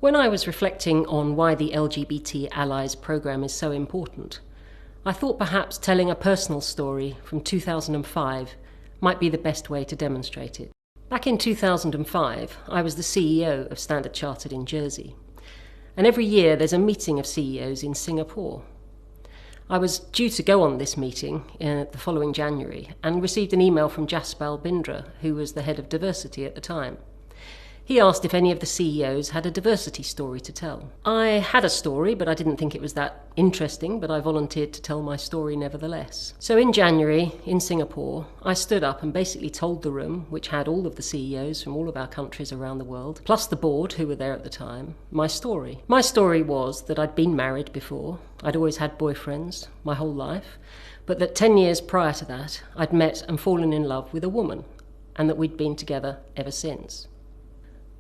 When I was reflecting on why the LGBT Allies programme is so important, I thought perhaps telling a personal story from 2005 might be the best way to demonstrate it. Back in 2005, I was the CEO of Standard Chartered in Jersey, and every year there's a meeting of CEOs in Singapore. I was due to go on this meeting the following January and received an email from Jaspal Bindra, who was the head of diversity at the time. He asked if any of the CEOs had a diversity story to tell. I had a story, but I didn't think it was that interesting, but I volunteered to tell my story nevertheless. So in January, in Singapore, I stood up and basically told the room, which had all of the CEOs from all of our countries around the world, plus the board, who were there at the time, my story. My story was that I'd been married before, I'd always had boyfriends my whole life, but that 10 years prior to that, I'd met and fallen in love with a woman, and that we'd been together ever since.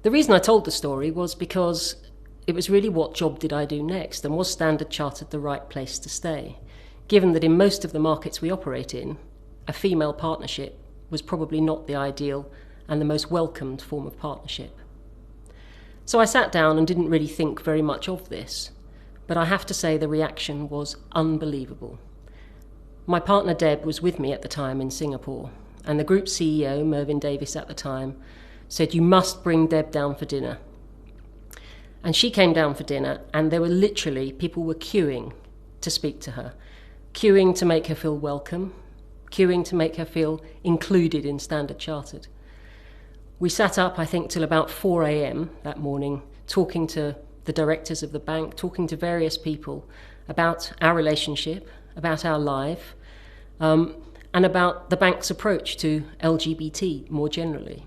The reason I told the story was because it was really what job did I do next, and was Standard Chartered the right place to stay, given that in most of the markets we operate in, a female partnership was probably not the ideal and the most welcomed form of partnership. So I sat down and didn't really think very much of this, but I have to say the reaction was unbelievable. My partner Deb was with me at the time in Singapore, and the group CEO, Mervyn Davis at the time, said, "You must bring Deb down for dinner." And she came down for dinner, and there were literally, people were queuing to speak to her, queuing to make her feel welcome, queuing to make her feel included in Standard Chartered. We sat up, I think, till about 4 a.m. that morning, talking to the directors of the bank, talking to various people about our relationship, about our life, and about the bank's approach to LGBT more generally.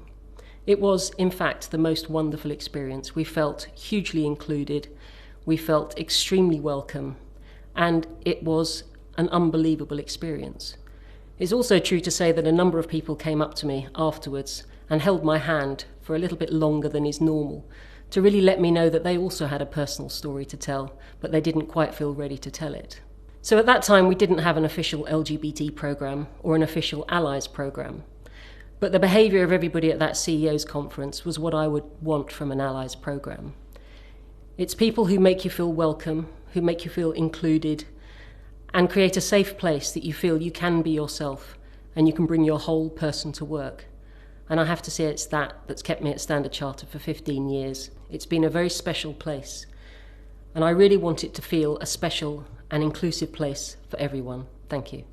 It was, in fact, the most wonderful experience. We felt hugely included, we felt extremely welcome, and it was an unbelievable experience. It's also true to say that a number of people came up to me afterwards and held my hand for a little bit longer than is normal, to really let me know that they also had a personal story to tell, but they didn't quite feel ready to tell it. So at that time, we didn't have an official LGBT programme or an official Allies programme. But the behaviour of everybody at that CEO's conference was what I would want from an Allies programme. It's people who make you feel welcome, who make you feel included, and create a safe place that you feel you can be yourself and you can bring your whole person to work. And I have to say it's that's kept me at Standard Chartered for 15 years. It's been a very special place. And I really want it to feel a special and inclusive place for everyone. Thank you.